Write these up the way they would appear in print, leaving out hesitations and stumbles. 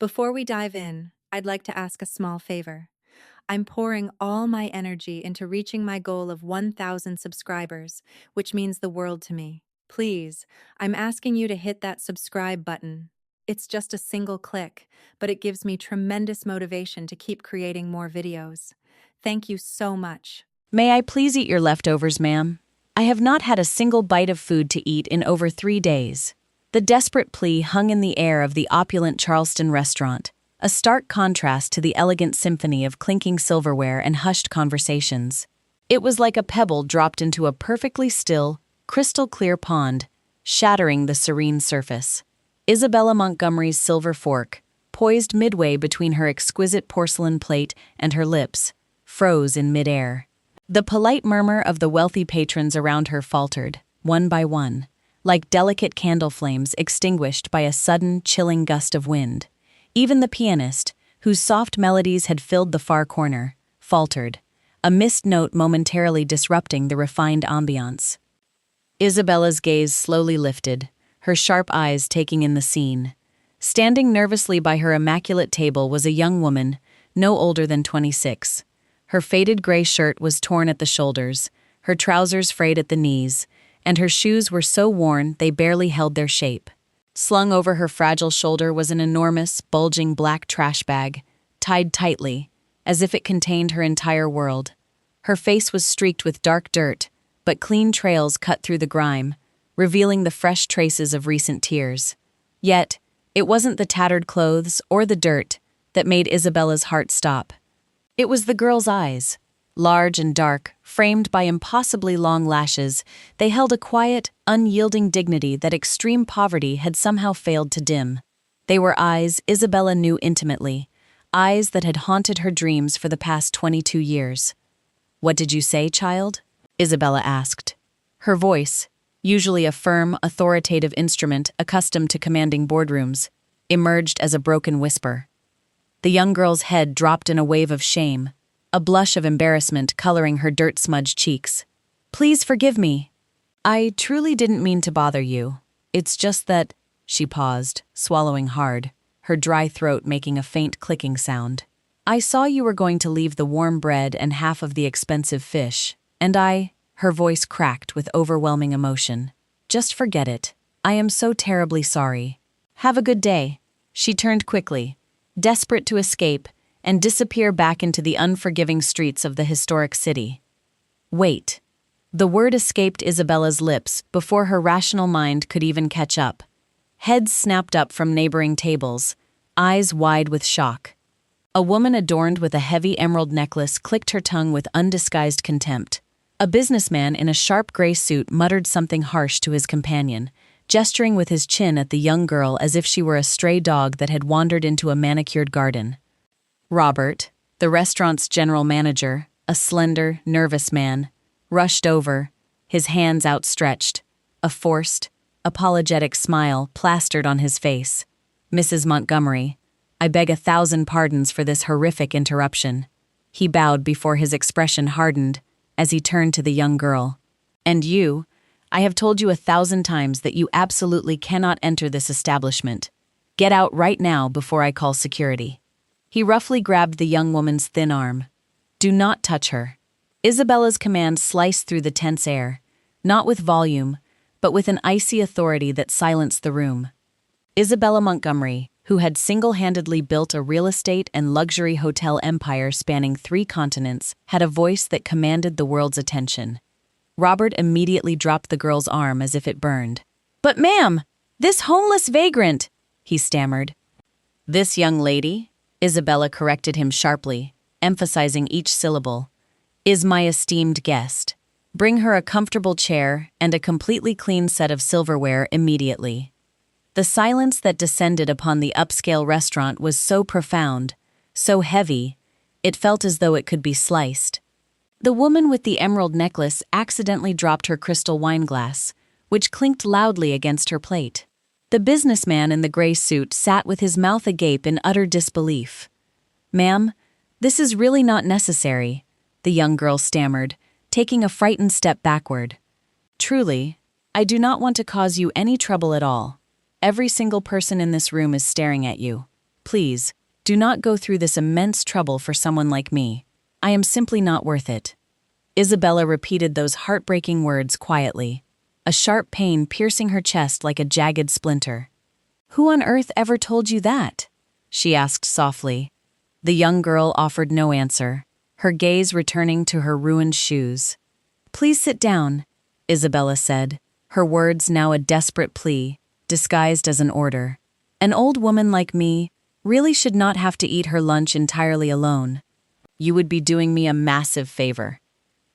Before we dive in, I'd like to ask a small favor. I'm pouring all my energy into reaching my goal of 1,000 subscribers, which means the world to me. Please, I'm asking you to hit that subscribe button. It's just a single click, but it gives me tremendous motivation to keep creating more videos. Thank you so much. May I please eat your leftovers, ma'am? I have not had a single bite of food to eat in over 3 days. The desperate plea hung in the air of the opulent Charleston restaurant, a stark contrast to the elegant symphony of clinking silverware and hushed conversations. It was like a pebble dropped into a perfectly still, crystal-clear pond, shattering the serene surface. Isabella Montgomery's silver fork, poised midway between her exquisite porcelain plate and her lips, froze in midair. The polite murmur of the wealthy patrons around her faltered, one by one, like delicate candle flames extinguished by a sudden, chilling gust of wind. Even the pianist, whose soft melodies had filled the far corner, faltered, a missed note momentarily disrupting the refined ambiance. Isabella's gaze slowly lifted, her sharp eyes taking in the scene. Standing nervously by her immaculate table was a young woman, no older than 26. Her faded gray shirt was torn at the shoulders, her trousers frayed at the knees, and her shoes were so worn they barely held their shape. Slung over her fragile shoulder was an enormous, bulging black trash bag, tied tightly, as if it contained her entire world. Her face was streaked with dark dirt, but clean trails cut through the grime, revealing the fresh traces of recent tears. Yet, it wasn't the tattered clothes or the dirt that made Isabella's heart stop. It was the girl's eyes. Large and dark, framed by impossibly long lashes, they held a quiet, unyielding dignity that extreme poverty had somehow failed to dim. They were eyes Isabella knew intimately, eyes that had haunted her dreams for the past 22 years. "What did you say, child?" Isabella asked. Her voice, usually a firm, authoritative instrument accustomed to commanding boardrooms, emerged as a broken whisper. The young girl's head dropped in a wave of shame, a blush of embarrassment coloring her dirt-smudged cheeks. "Please forgive me. I truly didn't mean to bother you. It's just that—" She paused, swallowing hard, her dry throat making a faint clicking sound. "I saw you were going to leave the warm bread and half of the expensive fish, and Her voice cracked with overwhelming emotion. "Just forget it. I am so terribly sorry. Have a good day." She turned quickly, desperate to escape and disappear back into the unforgiving streets of the historic city. Wait. The word escaped Isabella's lips before her rational mind could even catch up. Heads snapped up from neighboring tables, eyes wide with shock. A woman adorned with a heavy emerald necklace clicked her tongue with undisguised contempt. A businessman in a sharp gray suit muttered something harsh to his companion, gesturing with his chin at the young girl as if she were a stray dog that had wandered into a manicured garden. Robert, the restaurant's general manager, a slender, nervous man, rushed over, his hands outstretched, a forced, apologetic smile plastered on his face. "Mrs. Montgomery, I beg 1,000 pardons for this horrific interruption." He bowed before his expression hardened as he turned to the young girl. "And you, I have told you 1,000 times that you absolutely cannot enter this establishment. Get out right now before I call security." He roughly grabbed the young woman's thin arm. "Do not touch her." Isabella's command sliced through the tense air, not with volume, but with an icy authority that silenced the room. Isabella Montgomery, who had single-handedly built a real estate and luxury hotel empire spanning 3 continents, had a voice that commanded the world's attention. Robert immediately dropped the girl's arm as if it burned. "But ma'am, this homeless vagrant," he stammered. "This young lady," Isabella corrected him sharply, emphasizing each syllable, "is my esteemed guest. Bring her a comfortable chair and a completely clean set of silverware immediately." The silence that descended upon the upscale restaurant was so profound, so heavy, it felt as though it could be sliced. The woman with the emerald necklace accidentally dropped her crystal wineglass, which clinked loudly against her plate. The businessman in the gray suit sat with his mouth agape in utter disbelief. "Ma'am, this is really not necessary," the young girl stammered, taking a frightened step backward. "Truly, I do not want to cause you any trouble at all. Every single person in this room is staring at you. Please, do not go through this immense trouble for someone like me. I am simply not worth it." Isabella repeated those heartbreaking words quietly, a sharp pain piercing her chest like a jagged splinter. "Who on earth ever told you that?" she asked softly. The young girl offered no answer, her gaze returning to her ruined shoes. "Please sit down," Isabella said, her words now a desperate plea, disguised as an order. "An old woman like me really should not have to eat her lunch entirely alone. You would be doing me a massive favor."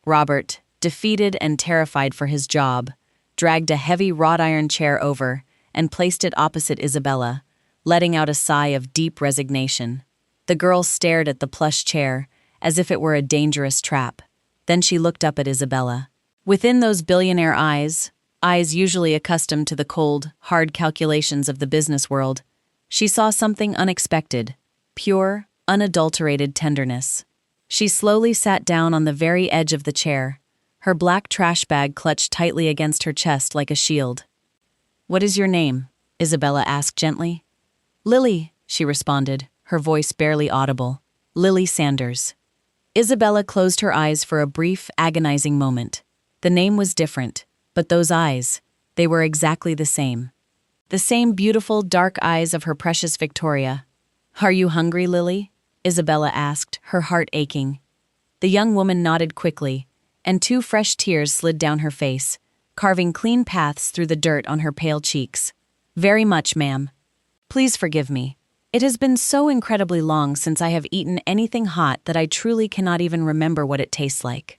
Robert, defeated and terrified for his job, dragged a heavy wrought iron chair over and placed it opposite Isabella, letting out a sigh of deep resignation. The girl stared at the plush chair as if it were a dangerous trap. Then she looked up at Isabella. Within those billionaire eyes usually accustomed to the cold, hard calculations of the business world, she saw something unexpected, pure, unadulterated tenderness. She slowly sat down on the very edge of the chair, her black trash bag clutched tightly against her chest like a shield. "What is your name?" Isabella asked gently. "Lily," she responded, her voice barely audible. "Lily Sanders." Isabella closed her eyes for a brief, agonizing moment. The name was different, but those eyes, they were exactly the same. The same beautiful, dark eyes of her precious Victoria. "Are you hungry, Lily?" Isabella asked, her heart aching. The young woman nodded quickly, and 2 fresh tears slid down her face, carving clean paths through the dirt on her pale cheeks. "Very much, ma'am. Please forgive me. It has been so incredibly long since I have eaten anything hot that I truly cannot even remember what it tastes like."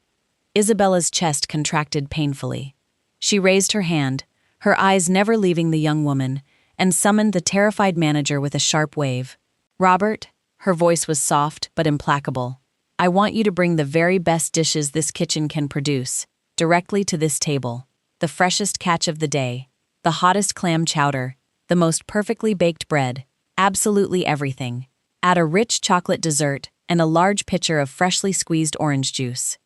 Isabella's chest contracted painfully. She raised her hand, her eyes never leaving the young woman, and summoned the terrified manager with a sharp wave. "Robert," her voice was soft but implacable, "I want you to bring the very best dishes this kitchen can produce, directly to this table. The freshest catch of the day, the hottest clam chowder, the most perfectly baked bread, absolutely everything. Add a rich chocolate dessert and a large pitcher of freshly squeezed orange juice."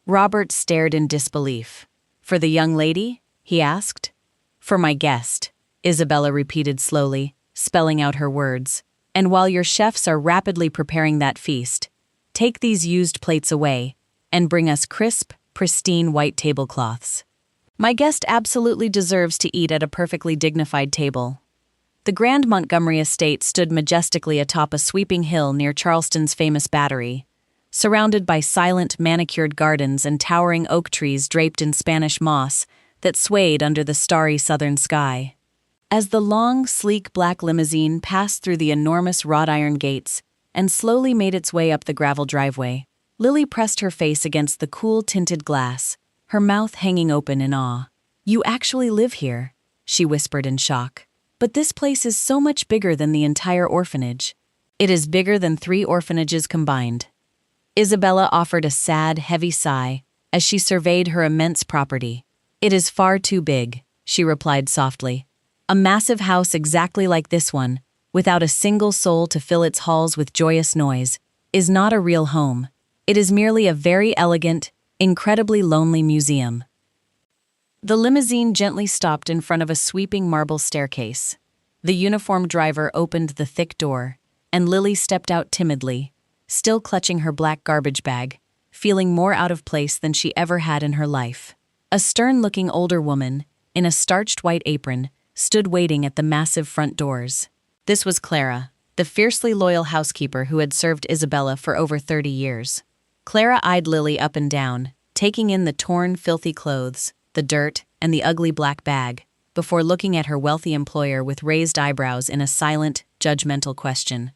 Robert stared in disbelief. "For the young lady?" he asked. "For my guest," Isabella repeated slowly, spelling out her words. "And while your chefs are rapidly preparing that feast, take these used plates away and bring us crisp, pristine white tablecloths. My guest absolutely deserves to eat at a perfectly dignified table." The Grand Montgomery estate stood majestically atop a sweeping hill near Charleston's famous Battery, surrounded by silent, manicured gardens and towering oak trees draped in Spanish moss that swayed under the starry southern sky. As the long, sleek black limousine passed through the enormous wrought iron gates and slowly made its way up the gravel driveway, Lily pressed her face against the cool tinted glass, her mouth hanging open in awe. "You actually live here," she whispered in shock. "But this place is so much bigger than the entire orphanage." "It is bigger than 3 orphanages combined." Isabella offered a sad, heavy sigh as she surveyed her immense property. "It is far too big," she replied softly. "A massive house exactly like this one, without a single soul to fill its halls with joyous noise, is not a real home. It is merely a very elegant, incredibly lonely museum." The limousine gently stopped in front of a sweeping marble staircase. The uniformed driver opened the thick door, and Lily stepped out timidly, still clutching her black garbage bag, feeling more out of place than she ever had in her life. A stern-looking older woman, in a starched white apron, stood waiting at the massive front doors. This was Clara, the fiercely loyal housekeeper who had served Isabella for over 30 years. Clara eyed Lily up and down, taking in the torn, filthy clothes, the dirt, and the ugly black bag, before looking at her wealthy employer with raised eyebrows in a silent, judgmental question.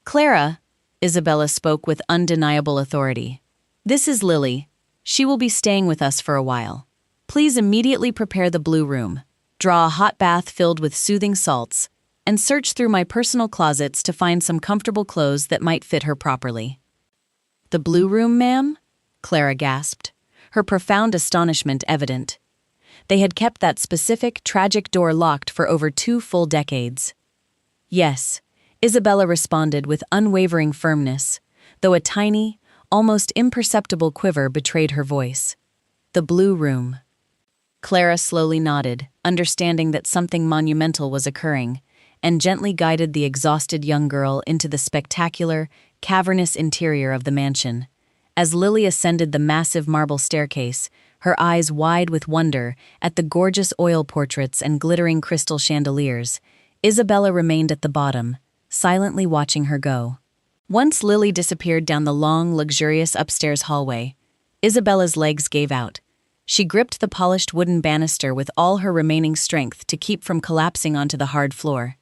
"Clara," Isabella spoke with undeniable authority, "this is Lily. She will be staying with us for a while. Please immediately prepare the blue room, draw a hot bath filled with soothing salts, and search through my personal closets to find some comfortable clothes that might fit her properly." "The blue room, ma'am?" Clara gasped, her profound astonishment evident. They had kept that specific, tragic door locked for over 2 full decades. "Yes," Isabella responded with unwavering firmness, though a tiny, almost imperceptible quiver betrayed her voice. "The blue room." Clara slowly nodded, understanding that something monumental was occurring, and gently guided the exhausted young girl into the spectacular, cavernous interior of the mansion. As Lily ascended the massive marble staircase, her eyes wide with wonder at the gorgeous oil portraits and glittering crystal chandeliers, Isabella remained at the bottom, silently watching her go. Once Lily disappeared down the long, luxurious upstairs hallway, Isabella's legs gave out. She gripped the polished wooden banister with all her remaining strength to keep from collapsing onto the hard floor.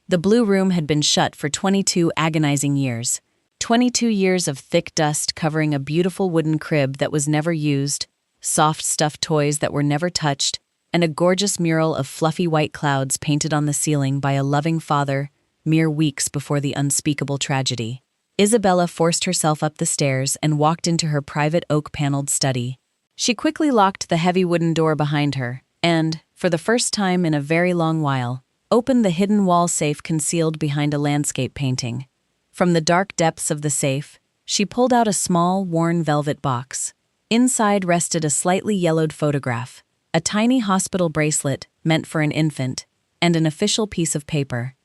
The blue room had been shut for 22 agonizing years. 22 years of thick dust covering a beautiful wooden crib that was never used, soft stuffed toys that were never touched, and a gorgeous mural of fluffy white clouds painted on the ceiling by a loving father mere weeks before the unspeakable tragedy. Isabella forced herself up the stairs and walked into her private oak-paneled study. She quickly locked the heavy wooden door behind her and, for the first time in a very long while, opened the hidden wall safe concealed behind a landscape painting. From the dark depths of the safe, she pulled out a small, worn velvet box. Inside rested a slightly yellowed photograph, a tiny hospital bracelet meant for an infant, and an official piece of paper.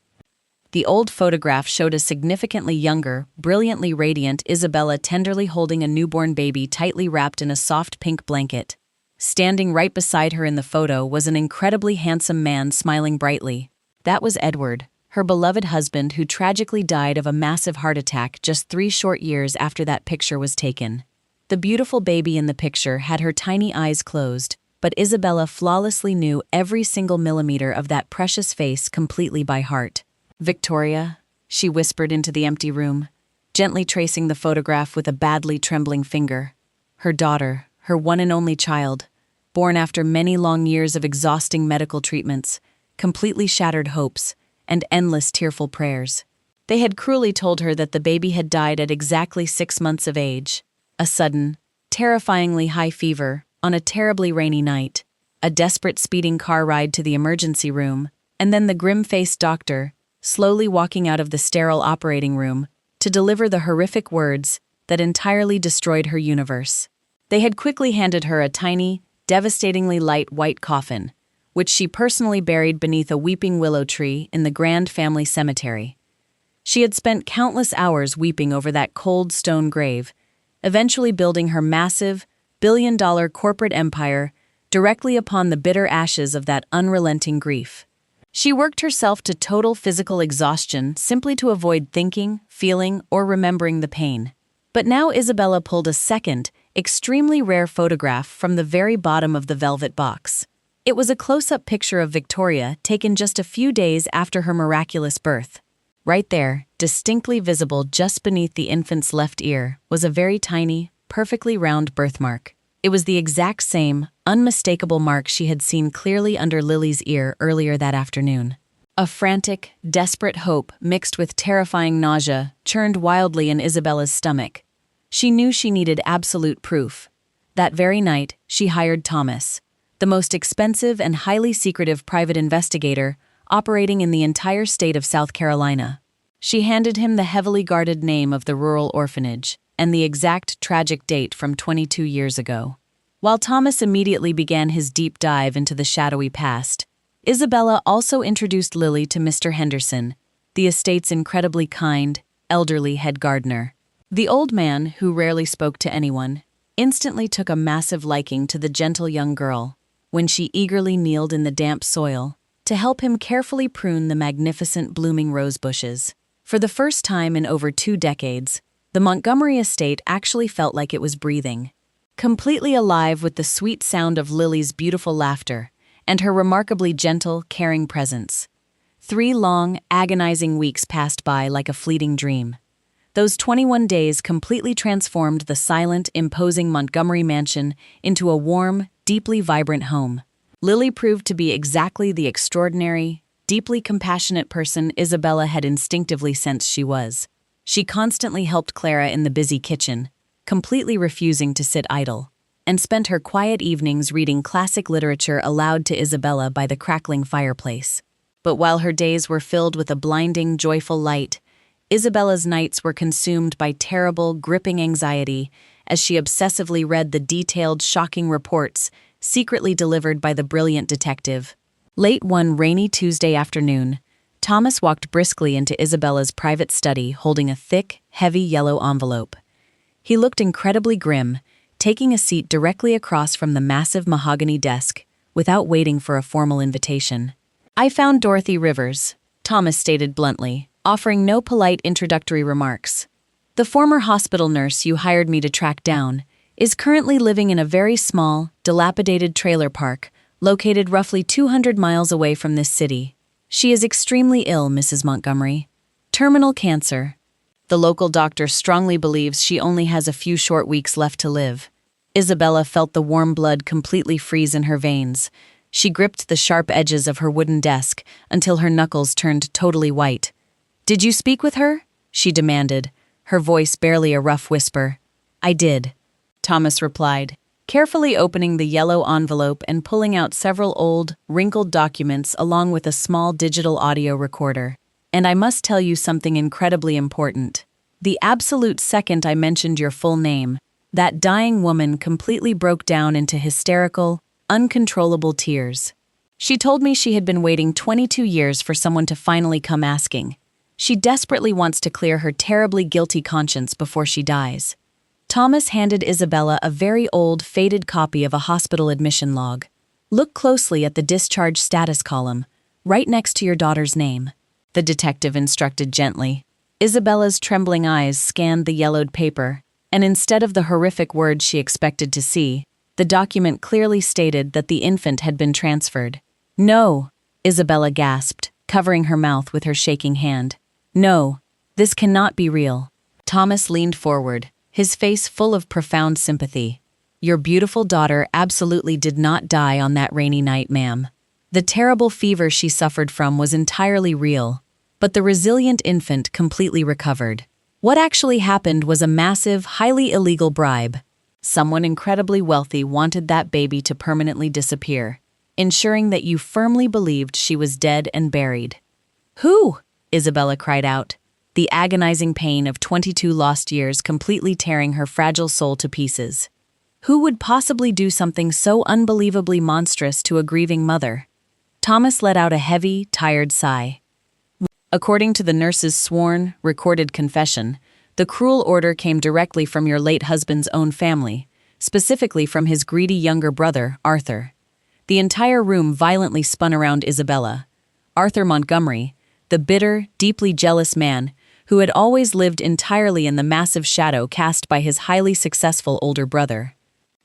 The old photograph showed a significantly younger, brilliantly radiant Isabella tenderly holding a newborn baby tightly wrapped in a soft pink blanket. Standing right beside her in the photo was an incredibly handsome man smiling brightly. That was Edward, her beloved husband who tragically died of a massive heart attack just 3 short years after that picture was taken. The beautiful baby in the picture had her tiny eyes closed, but Isabella flawlessly knew every single millimeter of that precious face completely by heart. "Victoria," she whispered into the empty room, gently tracing the photograph with a badly trembling finger. Her daughter, her one and only child, born after many long years of exhausting medical treatments, completely shattered hopes, and endless tearful prayers. They had cruelly told her that the baby had died at exactly 6 months of age. A sudden, terrifyingly high fever, on a terribly rainy night, a desperate speeding car ride to the emergency room, and then the grim-faced doctor, slowly walking out of the sterile operating room to deliver the horrific words that entirely destroyed her universe. They had quickly handed her a tiny, devastatingly light white coffin, which she personally buried beneath a weeping willow tree in the Grand Family Cemetery. She had spent countless hours weeping over that cold stone grave, eventually building her massive, billion-dollar corporate empire directly upon the bitter ashes of that unrelenting grief. She worked herself to total physical exhaustion simply to avoid thinking, feeling, or remembering the pain. But now Isabella pulled a second, extremely rare photograph from the very bottom of the velvet box. It was a close-up picture of Victoria taken just a few days after her miraculous birth. Right there, distinctly visible just beneath the infant's left ear, was a very tiny, perfectly round birthmark. It was the exact same, unmistakable mark she had seen clearly under Lily's ear earlier that afternoon. A frantic, desperate hope mixed with terrifying nausea churned wildly in Isabella's stomach. She knew she needed absolute proof. That very night, she hired Thomas, the most expensive and highly secretive private investigator operating in the entire state of South Carolina. She handed him the heavily guarded name of the rural orphanage and the exact tragic date from 22 years ago. While Thomas immediately began his deep dive into the shadowy past, Isabella also introduced Lily to Mr. Henderson, the estate's incredibly kind, elderly head gardener. The old man, who rarely spoke to anyone, instantly took a massive liking to the gentle young girl when she eagerly kneeled in the damp soil to help him carefully prune the magnificent blooming rose bushes. For the first time in over 2 decades, the Montgomery estate actually felt like it was breathing, completely alive with the sweet sound of Lily's beautiful laughter and her remarkably gentle, caring presence. 3 long, agonizing weeks passed by like a fleeting dream. Those 21 days completely transformed the silent, imposing Montgomery mansion into a warm, deeply vibrant home. Lily proved to be exactly the extraordinary, deeply compassionate person Isabella had instinctively sensed she was. She constantly helped Clara in the busy kitchen, completely refusing to sit idle, and spent her quiet evenings reading classic literature aloud to Isabella by the crackling fireplace. But while her days were filled with a blinding, joyful light, Isabella's nights were consumed by terrible, gripping anxiety as she obsessively read the detailed, shocking reports secretly delivered by the brilliant detective. Late one rainy Tuesday afternoon, Thomas walked briskly into Isabella's private study holding a thick, heavy yellow envelope. He looked incredibly grim, taking a seat directly across from the massive mahogany desk, without waiting for a formal invitation. "I found Dorothy Rivers," Thomas stated bluntly, offering no polite introductory remarks. "The former hospital nurse you hired me to track down is currently living in a very small, dilapidated trailer park located roughly 200 miles away from this city. She is extremely ill, Mrs. Montgomery. Terminal cancer. The local doctor strongly believes she only has a few short weeks left to live." Isabella felt the warm blood completely freeze in her veins. She gripped the sharp edges of her wooden desk until her knuckles turned totally white. "Did you speak with her?" she demanded, her voice barely a rough whisper. "I did," Thomas replied, carefully opening the yellow envelope and pulling out several old, wrinkled documents along with a small digital audio recorder. "And I must tell you something incredibly important. The absolute second I mentioned your full name, that dying woman completely broke down into hysterical, uncontrollable tears. She told me she had been waiting 22 years for someone to finally come asking. She desperately wants to clear her terribly guilty conscience before she dies." Thomas handed Isabella a very old, faded copy of a hospital admission log. "Look closely at the discharge status column, right next to your daughter's name," the detective instructed gently. Isabella's trembling eyes scanned the yellowed paper, and instead of the horrific words she expected to see, the document clearly stated that the infant had been transferred. "No," Isabella gasped, covering her mouth with her shaking hand. "No, this cannot be real." Thomas leaned forward, his face full of profound sympathy. "Your beautiful daughter absolutely did not die on that rainy night, ma'am. The terrible fever she suffered from was entirely real, but the resilient infant completely recovered. What actually happened was a massive, highly illegal bribe. Someone incredibly wealthy wanted that baby to permanently disappear, ensuring that you firmly believed she was dead and buried." "Who?" Isabella cried out, the agonizing pain of 22 lost years completely tearing her fragile soul to pieces. "Who would possibly do something so unbelievably monstrous to a grieving mother?" Thomas let out a heavy, tired sigh. "According to the nurse's sworn, recorded confession, the cruel order came directly from your late husband's own family, specifically from his greedy younger brother, Arthur." The entire room violently spun around Isabella. Arthur Montgomery, the bitter, deeply jealous man who had always lived entirely in the massive shadow cast by his highly successful older brother.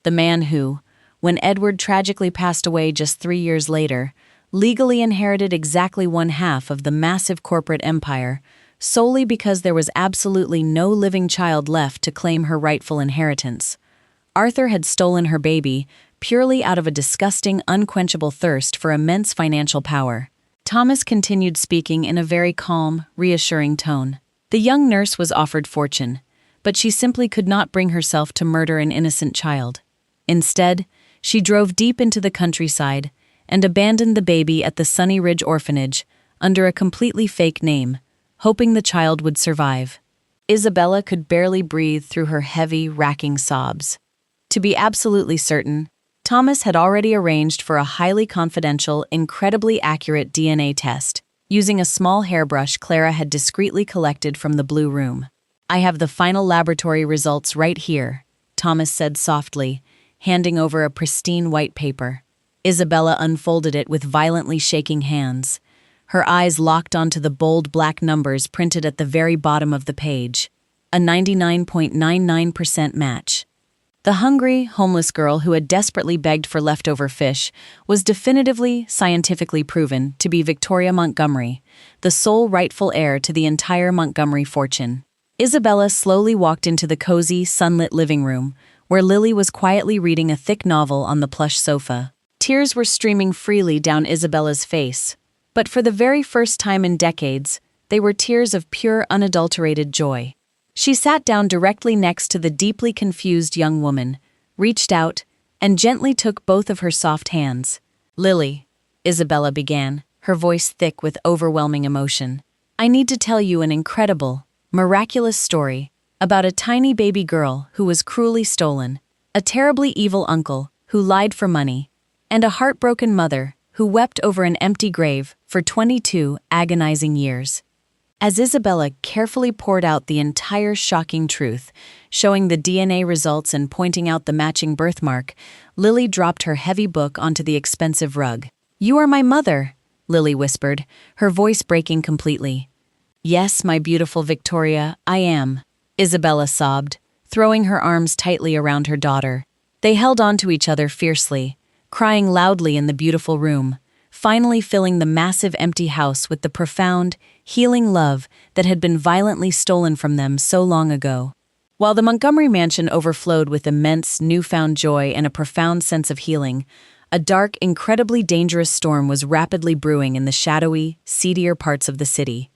The man who, when Edward tragically passed away just 3 years later, legally inherited exactly 1/2 of the massive corporate empire, solely because there was absolutely no living child left to claim her rightful inheritance. Arthur had stolen her baby purely out of a disgusting, unquenchable thirst for immense financial power. Thomas continued speaking in a very calm, reassuring tone. The young nurse was offered fortune, but she simply could not bring herself to murder an innocent child. Instead, she drove deep into the countryside and abandoned the baby at the Sunny Ridge Orphanage under a completely fake name, hoping the child would survive. Isabella could barely breathe through her heavy, racking sobs. To be absolutely certain, Thomas had already arranged for a highly confidential, incredibly accurate DNA test, using a small hairbrush Clara had discreetly collected from the blue room. "I have the final laboratory results right here," Thomas said softly, handing over a pristine white paper. Isabella unfolded it with violently shaking hands. Her eyes locked onto the bold black numbers printed at the very bottom of the page. A 99.99% match. The hungry, homeless girl who had desperately begged for leftover fish was definitively, scientifically proven to be Victoria Montgomery, the sole rightful heir to the entire Montgomery fortune. Isabella slowly walked into the cozy, sunlit living room, where Lily was quietly reading a thick novel on the plush sofa. Tears were streaming freely down Isabella's face, but for the very first time in decades, they were tears of pure, unadulterated joy. She sat down directly next to the deeply confused young woman, reached out, and gently took both of her soft hands. "Lily," Isabella began, her voice thick with overwhelming emotion, "I need to tell you an incredible, miraculous story about a tiny baby girl who was cruelly stolen, a terribly evil uncle who lied for money, and a heartbroken mother who wept over an empty grave for 22 agonizing years. As Isabella carefully poured out the entire shocking truth, showing the DNA results and pointing out the matching birthmark, Lily dropped her heavy book onto the expensive rug. "You are my mother," Lily whispered, her voice breaking completely. "Yes, my beautiful Victoria, I am," Isabella sobbed, throwing her arms tightly around her daughter. They held on to each other fiercely, crying loudly in the beautiful room, finally filling the massive empty house with the profound, healing love that had been violently stolen from them so long ago. While the Montgomery mansion overflowed with immense, newfound joy and a profound sense of healing, a dark, incredibly dangerous storm was rapidly brewing in the shadowy, seedier parts of the city.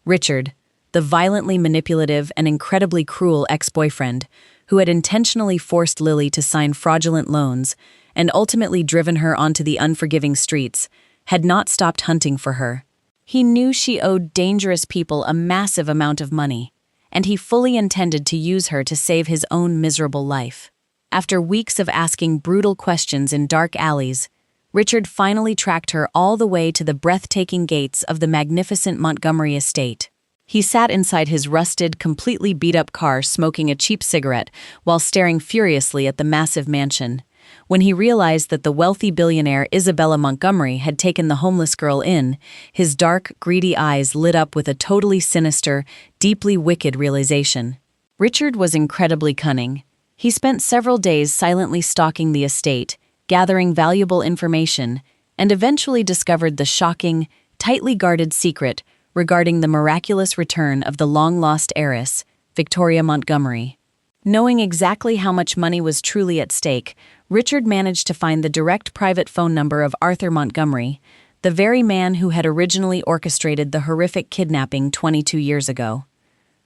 Richard, the violently manipulative and incredibly cruel ex-boyfriend, who had intentionally forced Lily to sign fraudulent loans and ultimately driven her onto the unforgiving streets, had not stopped hunting for her. He knew she owed dangerous people a massive amount of money, and he fully intended to use her to save his own miserable life. After weeks of asking brutal questions in dark alleys, Richard finally tracked her all the way to the breathtaking gates of the magnificent Montgomery estate. He sat inside his rusted, completely beat-up car smoking a cheap cigarette while staring furiously at the massive mansion. When he realized that the wealthy billionaire Isabella Montgomery had taken the homeless girl in, his dark, greedy eyes lit up with a totally sinister, deeply wicked realization. Richard was incredibly cunning. He spent several days silently stalking the estate, gathering valuable information, and eventually discovered the shocking, tightly guarded secret regarding the miraculous return of the long-lost heiress, Victoria Montgomery. Knowing exactly how much money was truly at stake, Richard managed to find the direct private phone number of Arthur Montgomery, the very man who had originally orchestrated the horrific kidnapping 22 years ago.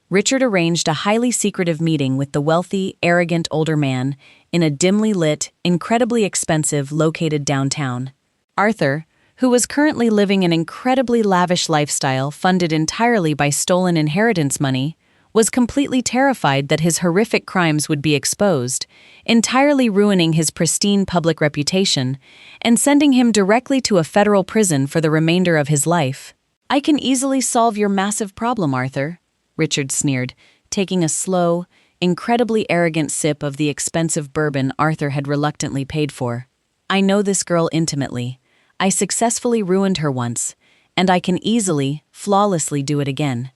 Richard arranged a highly secretive meeting with the wealthy, arrogant older man in a dimly lit, incredibly expensive located downtown. Arthur, who was currently living an incredibly lavish lifestyle funded entirely by stolen inheritance money, was completely terrified that his horrific crimes would be exposed, entirely ruining his pristine public reputation and sending him directly to a federal prison for the remainder of his life. "I can easily solve your massive problem, Arthur," Richard sneered, taking a slow, incredibly arrogant sip of the expensive bourbon Arthur had reluctantly paid for. "I know this girl intimately. I successfully ruined her once, and I can easily, flawlessly do it again.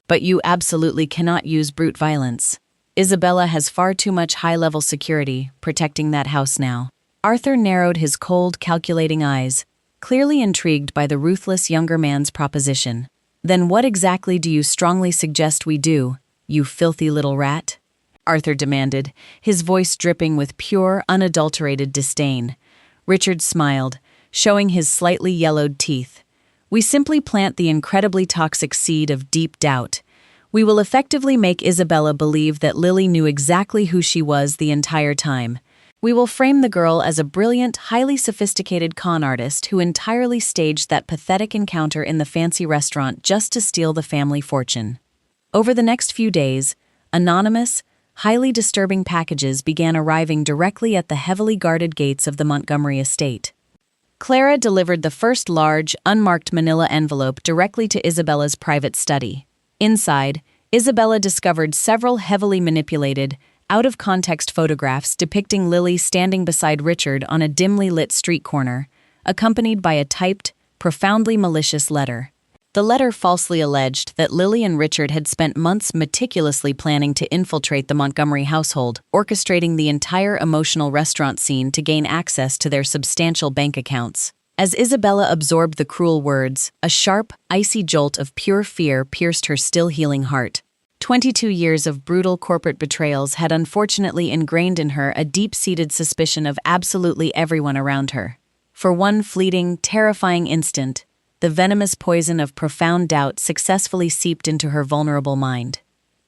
But you absolutely cannot use brute violence. Isabella has far too much high-level security protecting that house now." Arthur narrowed his cold, calculating eyes, clearly intrigued by the ruthless younger man's proposition. "Then what exactly do you strongly suggest we do, you filthy little rat?" Arthur demanded, his voice dripping with pure, unadulterated disdain. Richard smiled, showing his slightly yellowed teeth. "We simply plant the incredibly toxic seed of deep doubt. We will effectively make Isabella believe that Lily knew exactly who she was the entire time. We will frame the girl as a brilliant, highly sophisticated con artist who entirely staged that pathetic encounter in the fancy restaurant just to steal the family fortune." Over the next few days, anonymous, highly disturbing packages began arriving directly at the heavily guarded gates of the Montgomery estate. Clara delivered the first large, unmarked manila envelope directly to Isabella's private study. Inside, Isabella discovered several heavily manipulated, out-of-context photographs depicting Lily standing beside Richard on a dimly lit street corner, accompanied by a typed, profoundly malicious letter. The letter falsely alleged that Lily and Richard had spent months meticulously planning to infiltrate the Montgomery household, orchestrating the entire emotional restaurant scene to gain access to their substantial bank accounts. As Isabella absorbed the cruel words, a sharp, icy jolt of pure fear pierced her still-healing heart. 22 years of brutal corporate betrayals had unfortunately ingrained in her a deep-seated suspicion of absolutely everyone around her. For one fleeting, terrifying instant, the venomous poison of profound doubt successfully seeped into her vulnerable mind.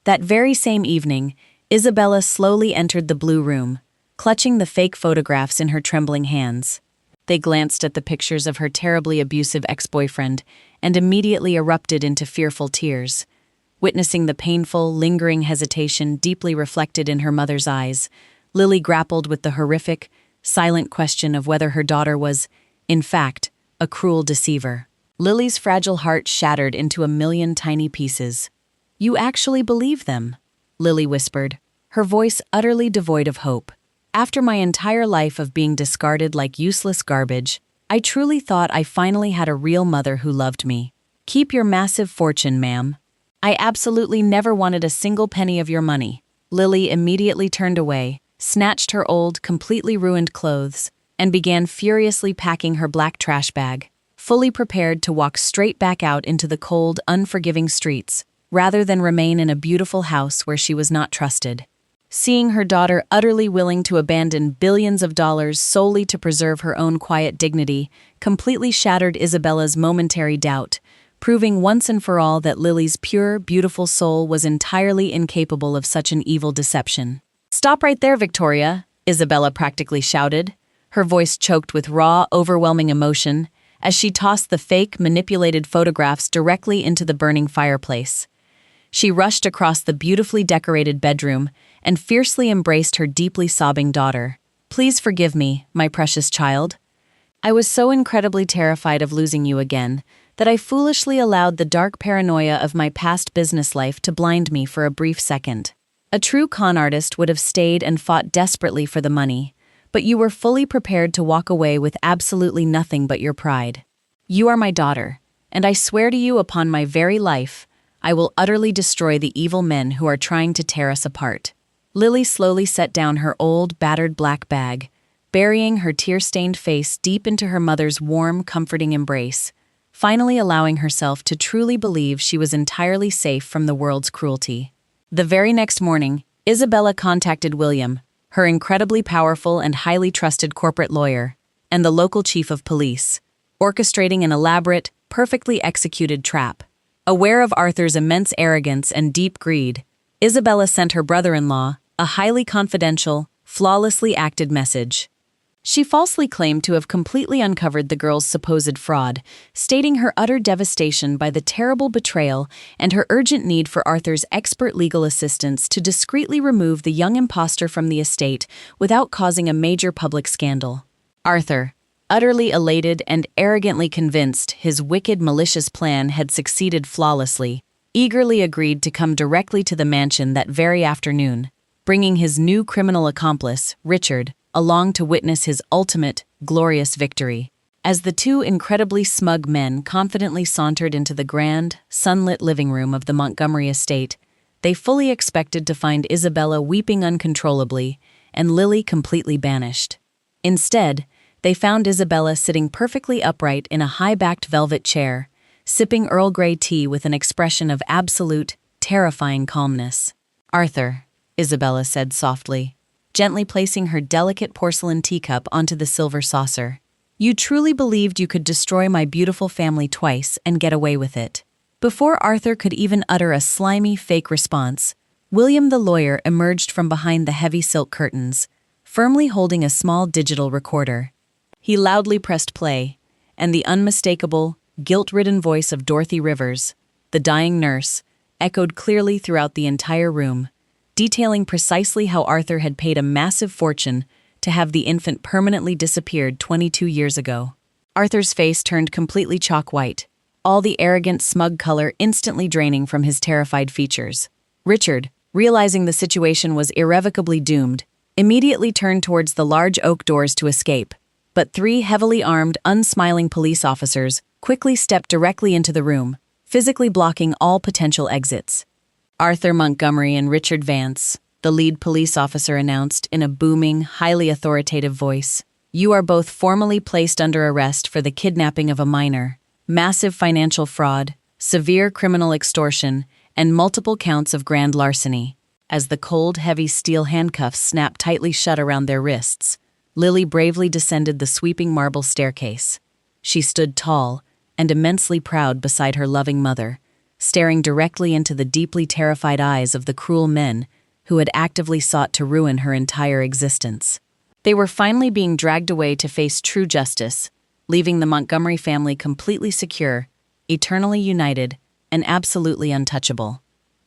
That very same evening, Isabella slowly entered the blue room, clutching the fake photographs in her trembling hands. They glanced at the pictures of her terribly abusive ex-boyfriend and immediately erupted into fearful tears. Witnessing the painful, lingering hesitation deeply reflected in her mother's eyes, Lily grappled with the horrific, silent question of whether her daughter was, in fact, a cruel deceiver. Lily's fragile heart shattered into a million tiny pieces. "You actually believe them?" Lily whispered, her voice utterly devoid of hope. "After my entire life of being discarded like useless garbage, I truly thought I finally had a real mother who loved me. Keep your massive fortune, ma'am. I absolutely never wanted a single penny of your money." Lily immediately turned away, snatched her old, completely ruined clothes, and began furiously packing her black trash bag, fully prepared to walk straight back out into the cold, unforgiving streets, rather than remain in a beautiful house where she was not trusted. Seeing her daughter utterly willing to abandon billions of dollars solely to preserve her own quiet dignity completely shattered Isabella's momentary doubt, proving once and for all that Lily's pure, beautiful soul was entirely incapable of such an evil deception. "Stop right there, Victoria," Isabella practically shouted, her voice choked with raw, overwhelming emotion, as she tossed the fake, manipulated photographs directly into the burning fireplace. She rushed across the beautifully decorated bedroom and fiercely embraced her deeply sobbing daughter. "Please forgive me, my precious child. I was so incredibly terrified of losing you again that I foolishly allowed the dark paranoia of my past business life to blind me for a brief second. A true con artist would have stayed and fought desperately for the money, but you were fully prepared to walk away with absolutely nothing but your pride. You are my daughter, and I swear to you upon my very life, I will utterly destroy the evil men who are trying to tear us apart." Lily slowly set down her old, battered black bag, burying her tear-stained face deep into her mother's warm, comforting embrace, finally allowing herself to truly believe she was entirely safe from the world's cruelty. The very next morning, Isabella contacted William, her incredibly powerful and highly trusted corporate lawyer, and the local chief of police, orchestrating an elaborate, perfectly executed trap. Aware of Arthur's immense arrogance and deep greed, Isabella sent her brother-in-law a highly confidential, flawlessly acted message. She falsely claimed to have completely uncovered the girl's supposed fraud, stating her utter devastation by the terrible betrayal and her urgent need for Arthur's expert legal assistance to discreetly remove the young impostor from the estate without causing a major public scandal. Arthur, utterly elated and arrogantly convinced his wicked, malicious plan had succeeded flawlessly, eagerly agreed to come directly to the mansion that very afternoon, bringing his new criminal accomplice, Richard, along to witness his ultimate, glorious victory. As the two incredibly smug men confidently sauntered into the grand, sunlit living room of the Montgomery estate, they fully expected to find Isabella weeping uncontrollably and Lily completely banished. Instead, they found Isabella sitting perfectly upright in a high-backed velvet chair, sipping Earl Grey tea with an expression of absolute, terrifying calmness. "Arthur," Isabella said softly, gently placing her delicate porcelain teacup onto the silver saucer. "You truly believed you could destroy my beautiful family twice and get away with it." Before Arthur could even utter a slimy, fake response, William the lawyer emerged from behind the heavy silk curtains, firmly holding a small digital recorder. He loudly pressed play, and the unmistakable, guilt-ridden voice of Dorothy Rivers, the dying nurse, echoed clearly throughout the entire room, detailing precisely how Arthur had paid a massive fortune to have the infant permanently disappeared 22 years ago. Arthur's face turned completely chalk white, all the arrogant, smug color instantly draining from his terrified features. Richard, realizing the situation was irrevocably doomed, immediately turned towards the large oak doors to escape, but three heavily armed, unsmiling police officers quickly stepped directly into the room, physically blocking all potential exits. "Arthur Montgomery and Richard Vance," the lead police officer announced in a booming, highly authoritative voice. "You are both formally placed under arrest for the kidnapping of a minor, massive financial fraud, severe criminal extortion, and multiple counts of grand larceny." As the cold, heavy steel handcuffs snapped tightly shut around their wrists, Lily bravely descended the sweeping marble staircase. She stood tall and immensely proud beside her loving mother, staring directly into the deeply terrified eyes of the cruel men who had actively sought to ruin her entire existence. They were finally being dragged away to face true justice, leaving the Montgomery family completely secure, eternally united, and absolutely untouchable.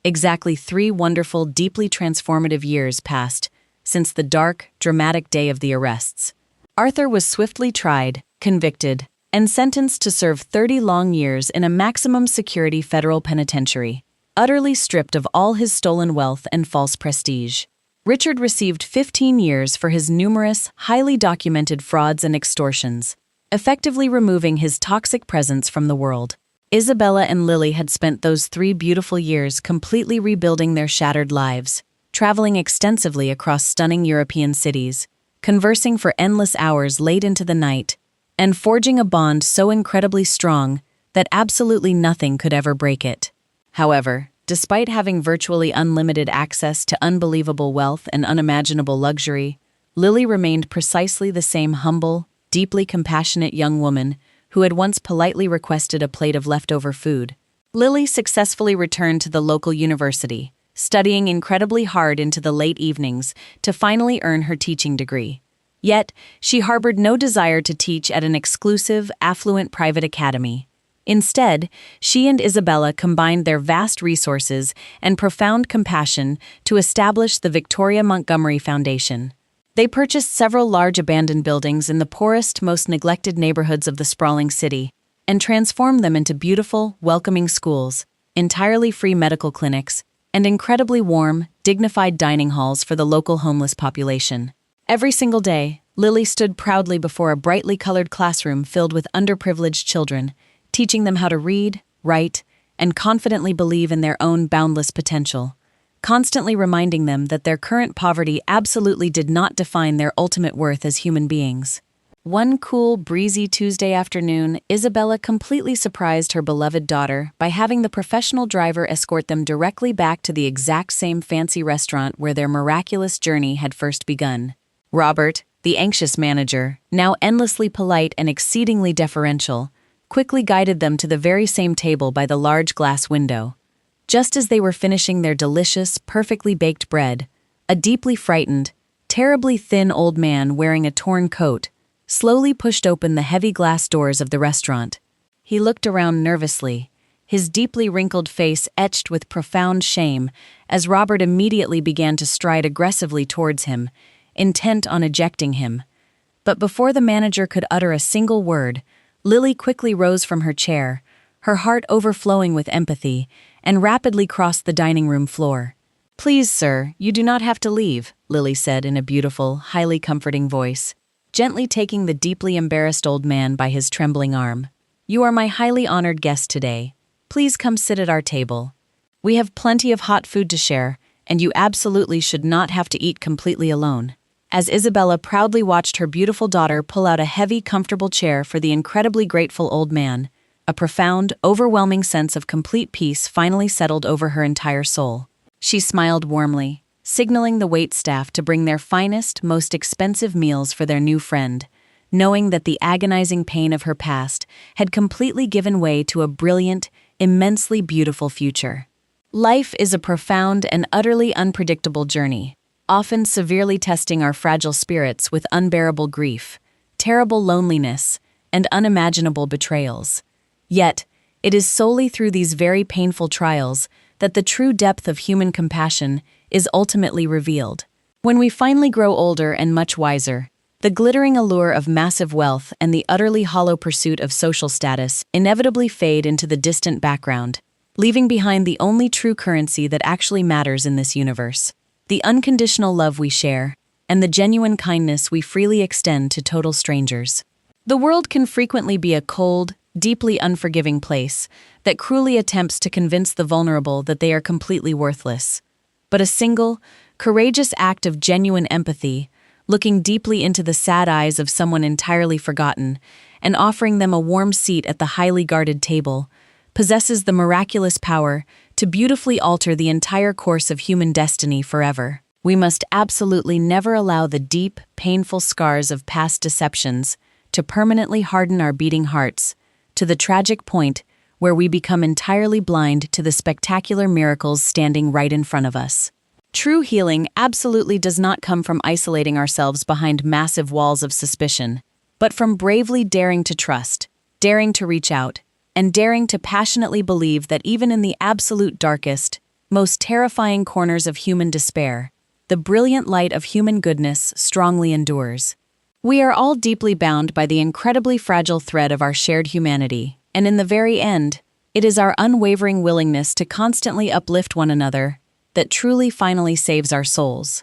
Exactly 3 wonderful, deeply transformative years passed since the dark, dramatic day of the arrests. Arthur was swiftly tried, convicted, and sentenced to serve 30 long years in a maximum security federal penitentiary, utterly stripped of all his stolen wealth and false prestige. Richard received 15 years for his numerous, highly documented frauds and extortions, effectively removing his toxic presence from the world. Isabella and Lily had spent those 3 beautiful years completely rebuilding their shattered lives, traveling extensively across stunning European cities, conversing for endless hours late into the night, and forging a bond so incredibly strong that absolutely nothing could ever break it. However, despite having virtually unlimited access to unbelievable wealth and unimaginable luxury, Lily remained precisely the same humble, deeply compassionate young woman who had once politely requested a plate of leftover food. Lily successfully returned to the local university, studying incredibly hard into the late evenings to finally earn her teaching degree. Yet, she harbored no desire to teach at an exclusive, affluent private academy. Instead, she and Isabella combined their vast resources and profound compassion to establish the Victoria Montgomery Foundation. They purchased several large abandoned buildings in the poorest, most neglected neighborhoods of the sprawling city, and transformed them into beautiful, welcoming schools, entirely free medical clinics, and incredibly warm, dignified dining halls for the local homeless population. Every single day, Lily stood proudly before a brightly colored classroom filled with underprivileged children, teaching them how to read, write, and confidently believe in their own boundless potential, constantly reminding them that their current poverty absolutely did not define their ultimate worth as human beings. One cool, breezy Tuesday afternoon, Isabella completely surprised her beloved daughter by having the professional driver escort them directly back to the exact same fancy restaurant where their miraculous journey had first begun. Robert, the anxious manager, now endlessly polite and exceedingly deferential, quickly guided them to the very same table by the large glass window. Just as they were finishing their delicious, perfectly baked bread, a deeply frightened, terribly thin old man wearing a torn coat slowly pushed open the heavy glass doors of the restaurant. He looked around nervously, his deeply wrinkled face etched with profound shame as Robert immediately began to stride aggressively towards him, intent on ejecting him. But before the manager could utter a single word, Lily quickly rose from her chair, her heart overflowing with empathy, and rapidly crossed the dining room floor. "Please, sir, you do not have to leave," Lily said in a beautiful, highly comforting voice, gently taking the deeply embarrassed old man by his trembling arm. "You are my highly honored guest today. Please come sit at our table. We have plenty of hot food to share, and you absolutely should not have to eat completely alone." As Isabella proudly watched her beautiful daughter pull out a heavy, comfortable chair for the incredibly grateful old man, a profound, overwhelming sense of complete peace finally settled over her entire soul. She smiled warmly, signaling the waitstaff to bring their finest, most expensive meals for their new friend, knowing that the agonizing pain of her past had completely given way to a brilliant, immensely beautiful future. Life is a profound and utterly unpredictable journey, often severely testing our fragile spirits with unbearable grief, terrible loneliness, and unimaginable betrayals. Yet, it is solely through these very painful trials that the true depth of human compassion is ultimately revealed. When we finally grow older and much wiser, the glittering allure of massive wealth and the utterly hollow pursuit of social status inevitably fade into the distant background, leaving behind the only true currency that actually matters in this universe: the unconditional love we share, and the genuine kindness we freely extend to total strangers. The world can frequently be a cold, deeply unforgiving place that cruelly attempts to convince the vulnerable that they are completely worthless. But a single, courageous act of genuine empathy, looking deeply into the sad eyes of someone entirely forgotten and offering them a warm seat at the highly guarded table, possesses the miraculous power to beautifully alter the entire course of human destiny forever. We must absolutely never allow the deep, painful scars of past deceptions to permanently harden our beating hearts, to the tragic point where we become entirely blind to the spectacular miracles standing right in front of us. True healing absolutely does not come from isolating ourselves behind massive walls of suspicion, but from bravely daring to trust, daring to reach out, and daring to passionately believe that even in the absolute darkest, most terrifying corners of human despair, the brilliant light of human goodness strongly endures. We are all deeply bound by the incredibly fragile thread of our shared humanity, and in the very end, it is our unwavering willingness to constantly uplift one another that truly finally saves our souls.